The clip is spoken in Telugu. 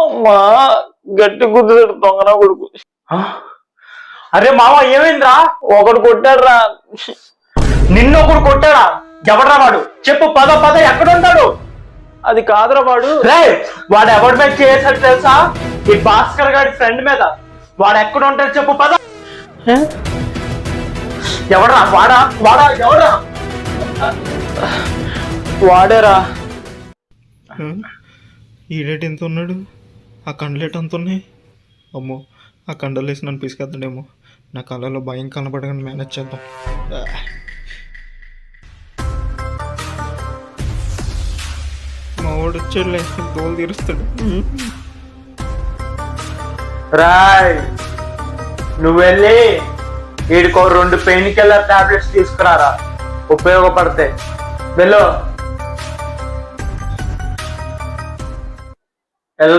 అమ్మా గట్టి గుద్దుతాడు దొంగన కొడుకు. అరే మామ ఏమైందిరా? ఒకడు కొట్టాడు రా. నిన్ను ఒకడు కొట్టాడా? ఎవడరా వాడు? చెప్పు, పద పద, ఎక్కడ ఉంటాడు? అది కాదురా వాడు. వాడు ఎవరి మీద చేసాడు తెలుసా? ఈ భాస్కర్ గారి ఫ్రెండ్ మీద. వాడు ఎక్కడ ఉంటాడు చెప్పు, పద. ఎవడరా? వాడా వాడా ఎవడరా? వాడేరా. ఈడేటి ఎంత ఉన్నాడు? ఆ కండలేట అంత ఉన్నాయి. అమ్మో, ఆ కండలు వేసి నన్ను పిసుకెత్తాడేమో. నా కళ్ళలో భయం కనపడగానే మేనేజ్ చేద్దాం. మా వాడు వచ్చాడులే, దోలు తీరుస్తాడు. రాయ్, నువ్వు వెళ్ళి వీడికో 2 పెయిన్ కిల్లర్ టాబ్లెట్స్ తీసుకురారా, ఉపయోగపడతాయి. వెళ్ళు.